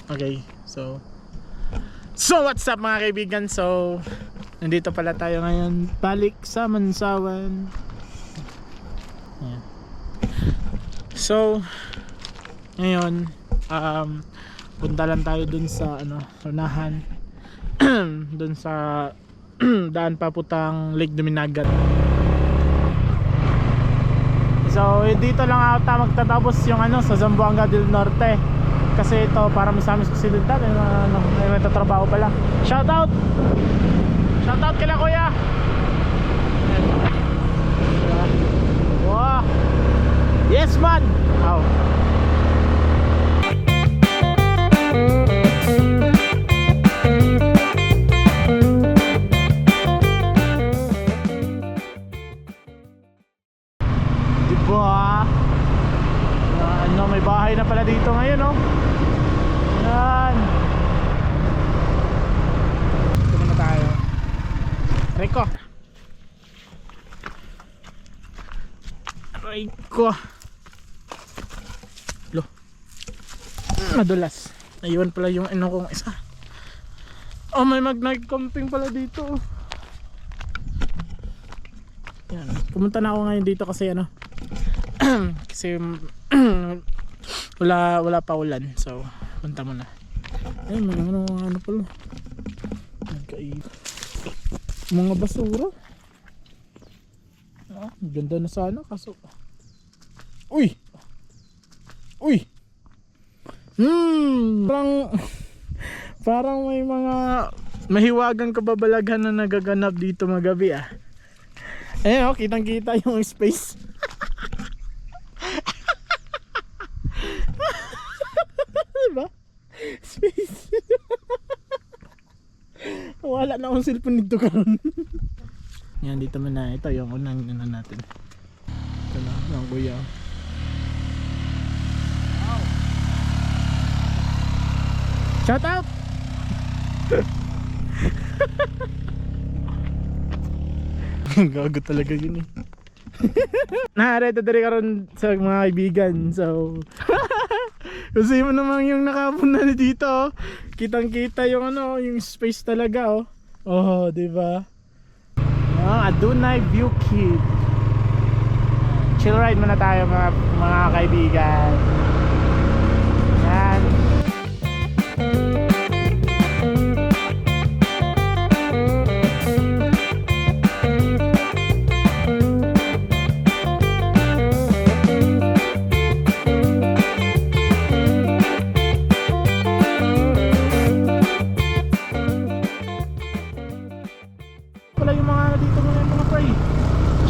Okay, so what's up mga kaibigan? So nandito pala tayo ngayon, balik sa Mansawan. Ayan. So ngayon punta lang tayo dun sa unahan dun sa daan paputang Lake Duminagat. So dito lang ata magtatapos yung sa Zamboanga del Norte. Kasi ito para Misamis Occidental may nagtatrabaho pala. Shoutout kila kuya. Wow. Yes man. Wow. Diba? May bahay na pala dito ngayon, oh. Yan. Ito muna tayo. Reko. Lo. Madulas. Naiwan pala yung kong isa. Oh, may mag-night camping pala dito. Yan. Pumunta na ako ngayon dito kasi kasi wala pa ulan, so punta muna. Ayun, mga pala mga basura. Ganda na sana kaso parang may mga mahiwagang kababalaghan na nagaganap dito magabi ayun, kitang kita yung space. Diba? Space. Wala na akong cellphone nito karon. Yan, dito muna. Ito yung unang natin. Ito na, yung kuya. Wow. Shout out. Gago talaga yun Nahareta dari karon sa mga kaibigan. So kasi mo naman yung nakapuna na dito, kitang kita yung yung space talaga diba? Adunay View Kid. Chill ride muna tayo mga kaibigan. Yan.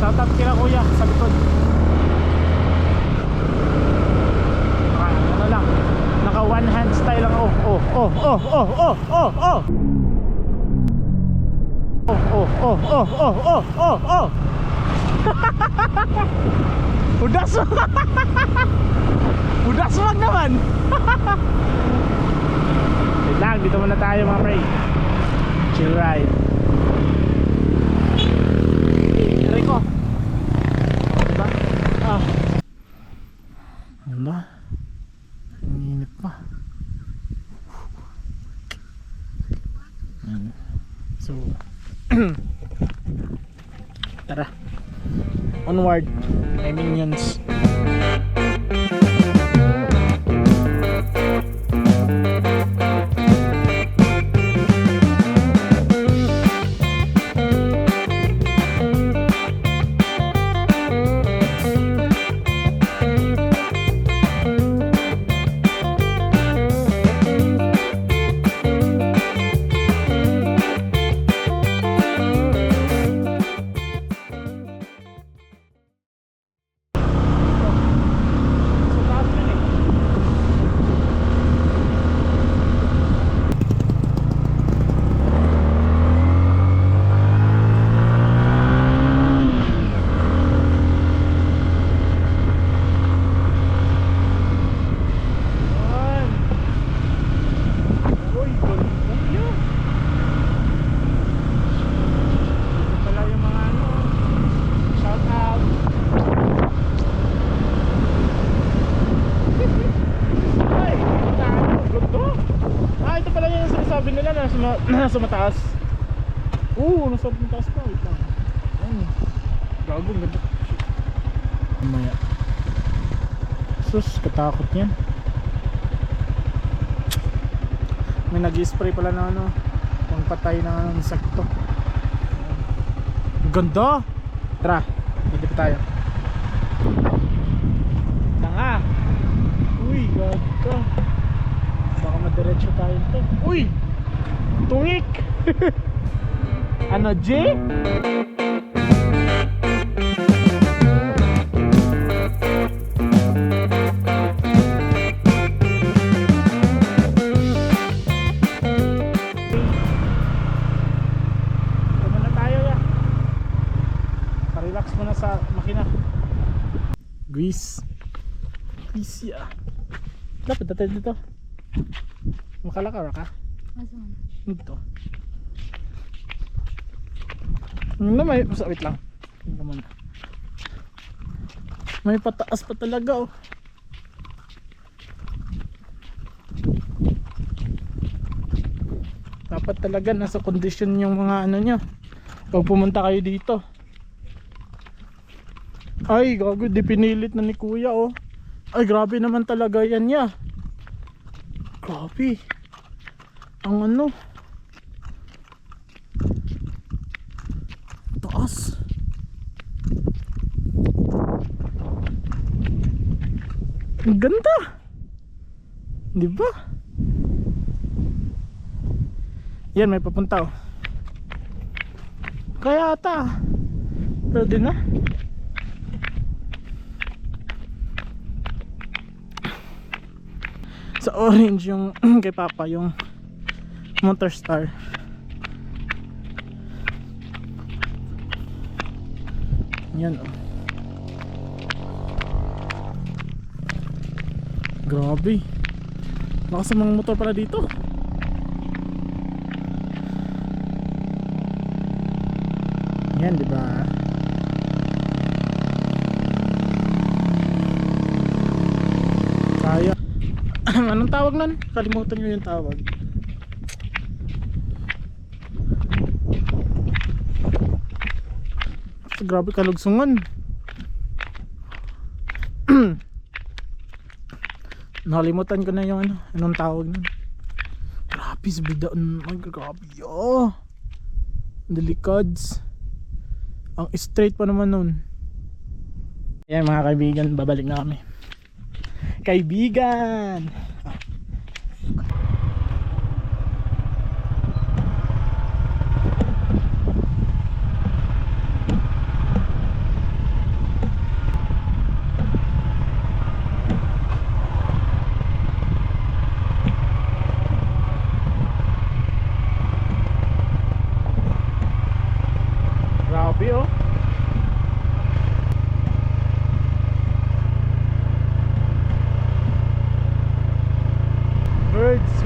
Shoutout kila kuya sa likod. Lang. Naka one hand style lang. Udah swag naman. Wait lang, dito muna tayo mga pre. Chill ride. Rico. Diba? Ano? Ang init pa. So tara. Onward, my minions. sabi nila nasa mataas. Nasa mataas pa. Wait lang. Ayun. Gago, ganda. Mamaya. Sus, katakot yan. May nag-spray pala na ano, pangpatay na insekto. Ganda! Tara, dito pa tayo. Tanga! Uy, ganda. Baka madiretso tayo ito. Uy! Tungik! Ano, G? Grease ya. Dapat natin dito. Makalakar ka? Asan? Dito. May wait lang. May pataas pa talaga oh. Dapat talaga nasa kondisyon yung mga ano nyo pag pumunta kayo dito. Ay, gago, di pinilit na ni kuya oh. Ay, grabe naman talaga yan niya. Grabe. Ang ano. Taas. Ang ganda. Di ba? Yan, may papunta oh. Kaya ata. Pwede na. Sa orange yung kay Papa yung Motor Star. Yan oh. Grabe. Lakas ng mga motor pala dito. Yan, di ba? Kaya. Anong tawag nun? Kalimutan nyo yung tawag. Grabe kalugsungan. Nakalimutan ko na yung ano. Anong tawag nun? Grabe sa bidaan. Ay, grabe oh. Delikads. Ang straight pa naman nun. Yan mga kaibigan, babalik na kami. Kaibigan. Grabe oh. Birds.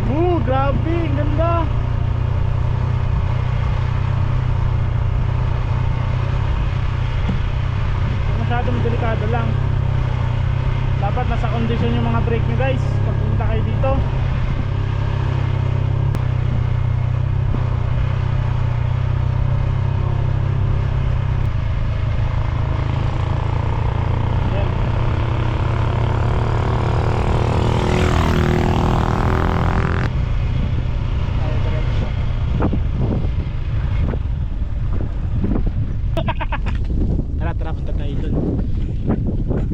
Grabe, ang ganda. Masyadong delikado lang. Dapat nasa kondisyon yung mga brake nyo guys pag pumunta kayo dito.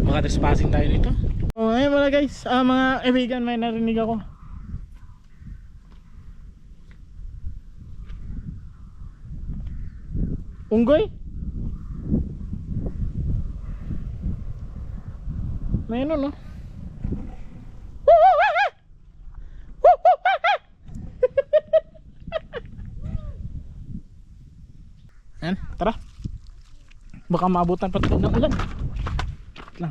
Baka trespassing tayo nito. Oh, ayun mga guys, mga kaibigan, may narinig ako. Unggoy? May ano no? Yan, tara. Baka maabutan pa tayo ng ulan. Lang.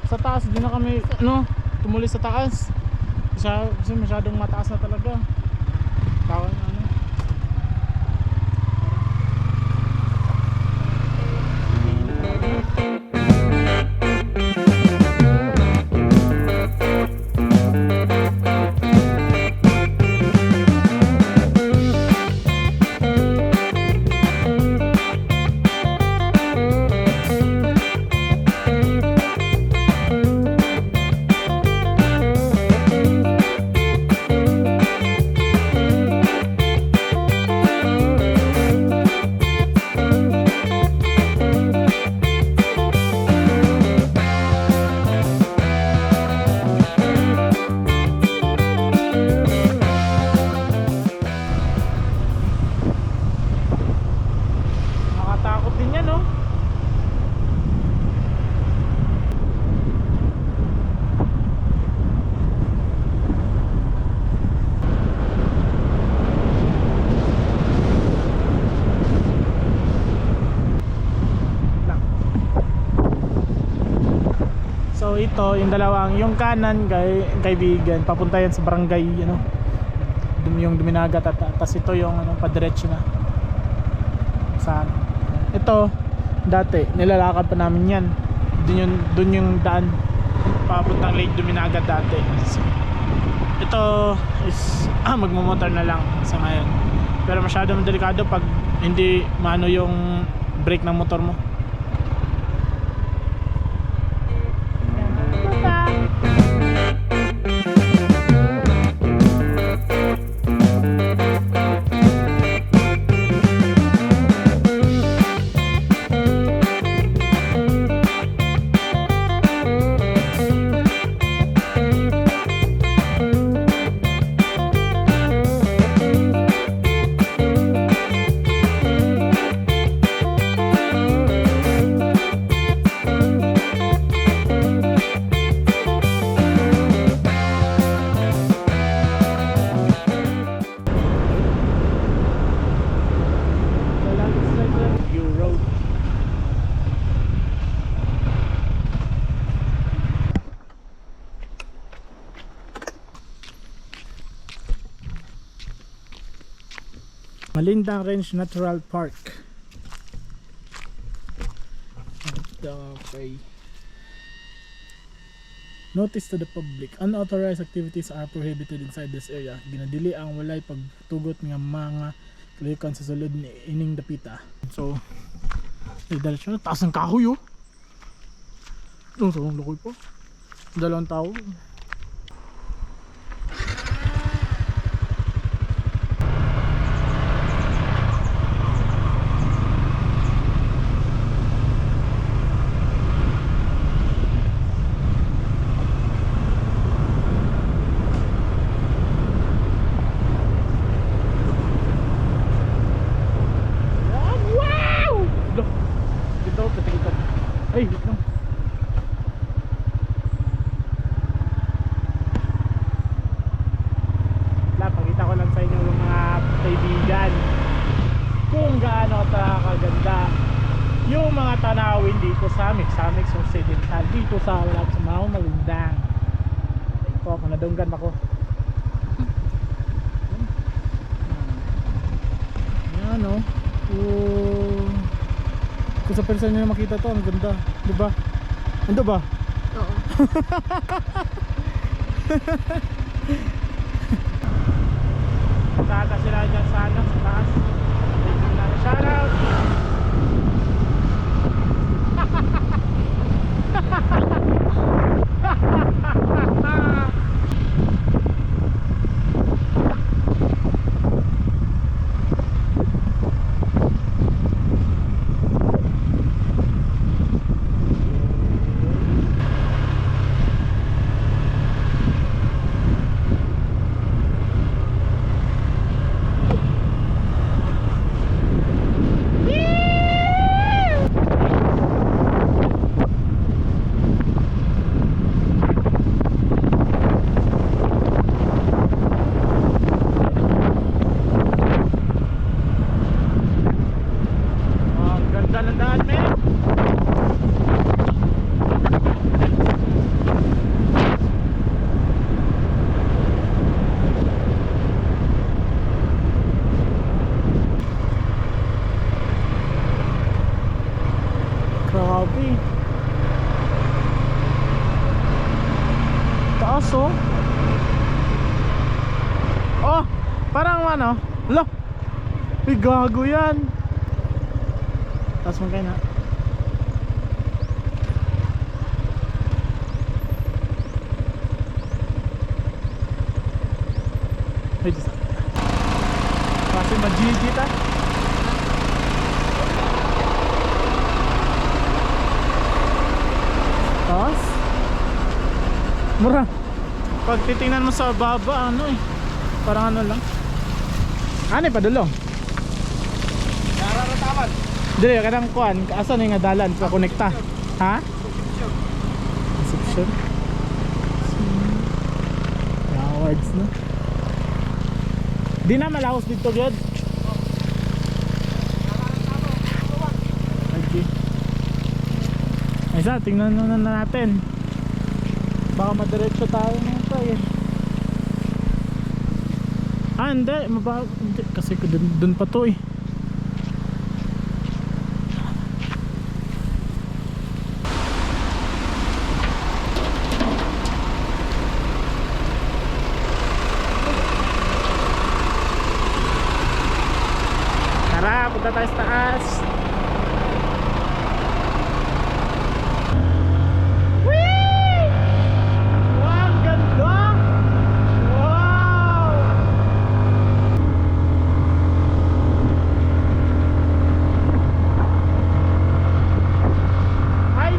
Sa taas din na kami ano, tumuli sa taas. Kasi masyadong mataas na talaga. Tawag na ano. So ito, yung dalawang, yung kanan kaibigan, papunta yan sa barangay, yung Duminagat, at tas ito yung padiretso na saan. Ito dati nilalakad pa namin yan, dun yung daan papuntang Lake Duminagat dati. Ito is magmumotor na lang sa ngayon, pero masyado delikado pag hindi maano yung brake ng motor mo. Malindang Range Natural Park. Okay. Notice to the public. Unauthorized activities are prohibited inside this area. Ginadili ang walay pagtugot ng mga kalikan sa sulod ni ining dapita. So, dahil siya, taas ng kahoy oh. Sobrang lukoy po. Dalawang tao. Ay, wait lang. Pakita ko lang sa inyo yung mga kaibigan kung gaano kaganda yung mga tanawin dito sa Mixamix Occidental, dito sa Malindang. Ito ako, nadunggan ako. Yan o. Kung sa person nyo makita to, ang ganda, diba? Ando ba? Oo. Tata sila dyan sa taas. Shout out! Grabe. Taas oh. Oh, parang ano? Lo. Ay, gago yan. Taas mo kayo na. Ay, Diyos. Kasi mag-GG ta. Taas? Mura. Pag titingnan mo sa baba, ano eh, parang ano lang. Ano pa dulong? Nararataman. Dili, kanang kuan, asan yung dalan pa konekta? Ha? Reception. Awards na. Di na malahos dito gyud. Okay. Ay sa, tingnan na natin. baka madiretso tayo nito eh. Hindi, hindi kasi dun pa to eh. Tara, punta tayo sa taas. Whee! Wow, ganda! Wow! Ay!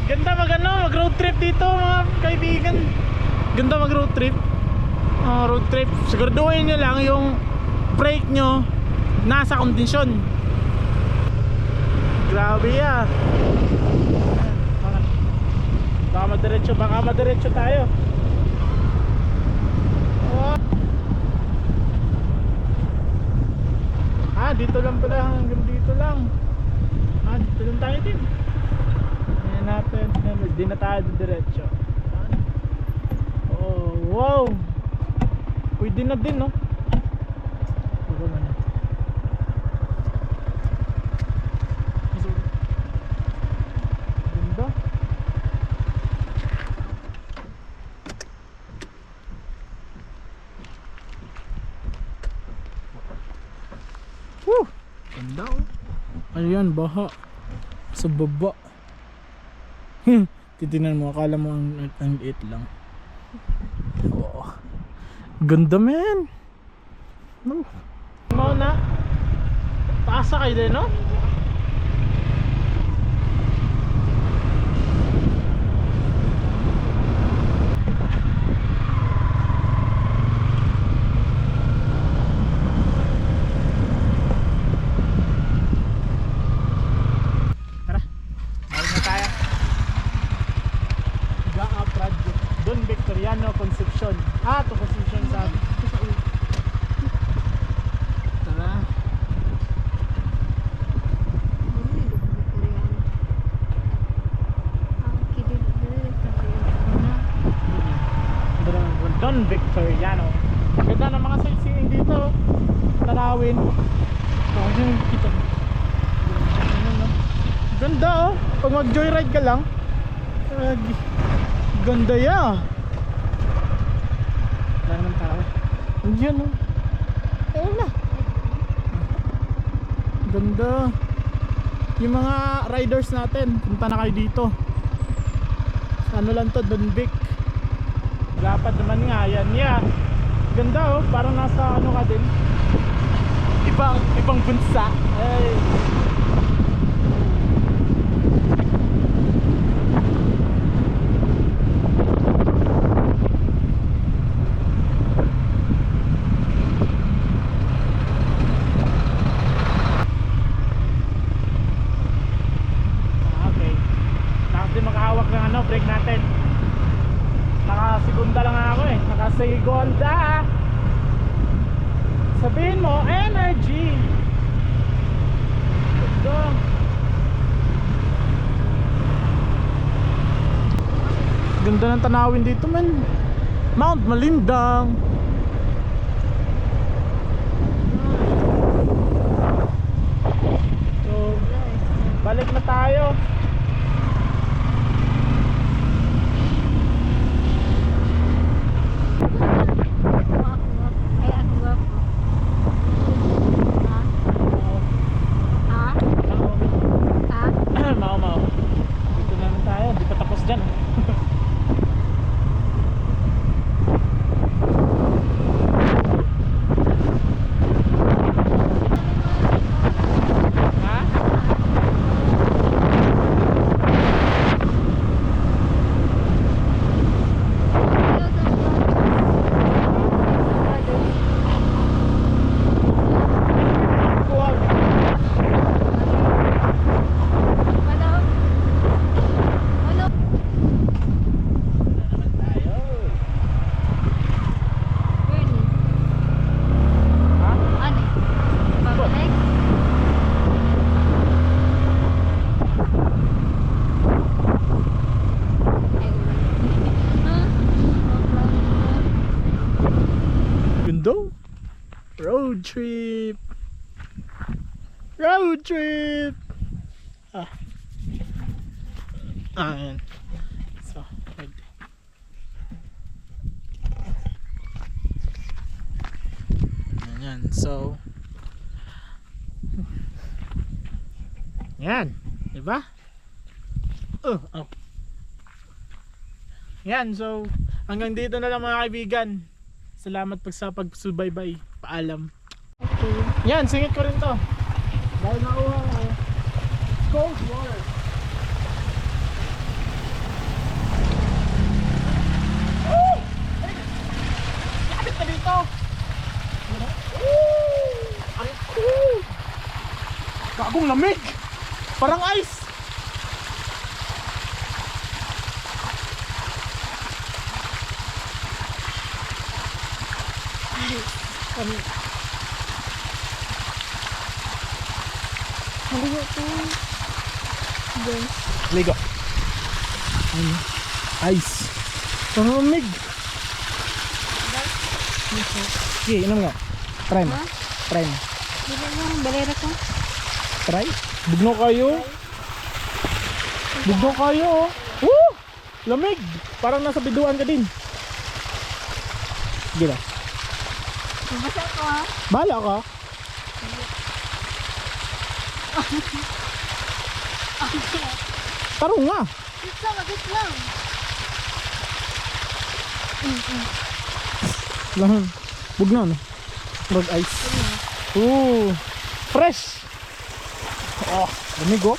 Ganda mag mag road trip dito mga kaibigan. Ganda mag road trip. Road trip. Siguraduhin nyo lang yung brake nyo nasa kondisyon. Grabe ya. Baka madiretso tayo. Dito lang pala, hanggang dito lang. Dito lang tayo din. Ayan natin, di na tayo diretso. Oh, wow. Pwede na din, no? Baka na. Ganda. Woo! Ganda, oh. Ayan, baha sa baba. Titinan mo, akala mo ang liit lang. Oh. Ganda, men. No. Mau na. Paasa kayo din, no? Don Victoriano Concepcion. To Concepcion sabi. Tara. Don Victoriano. Ganda ng mga sightseeing dito. Tanawin. Kita. Ganda, oh. Pag mag joyride ka lang. Ganda ya. Wala naman tao. Andiyan, oh. Ayun na. Ganda. Yung mga riders natin, punta na kayo dito. Ano lang to, Don Vic. Lapad naman nga, yan ya. Ganda, oh. Parang nasa ano ka din. Ibang bansa. Ay. Break natin. Nakasigunda lang ako eh. Nakasigunda. Sabihin mo, energy. Ito. Ganda ng tanawin dito, man. Mount Malindang. So, balik na tayo. Road trip. Road trip. Ayan. So, pwede. Ayan. So, yan. Diba? Oh. Yan. So, hanggang dito na lang mga kaibigan. Salamat sa pagsubaybay. Paalam. Okay. Yan, singit ko rin to. Dahil nakuha ko. Cold water. Woo! Lapit na dito. Woo! Ang cool. Bagong lamig. Parang ice. Maligo po. Guys. Ligo. Ice. Parang lamig. Sige, inom nga. Try mo. Ha? Try mo. Di ba yung balera ko? Try. Bugno kayo. Bugno kayo. Woo! Lamig. Parang nasa biduan ka din. Sige na. Mabasa ko ha? Bahala ka. Taro nga. Wait lang, wait lang. Lahan. Bugno no. Road ice. Ooh. Fresh. Oh, lamig oh.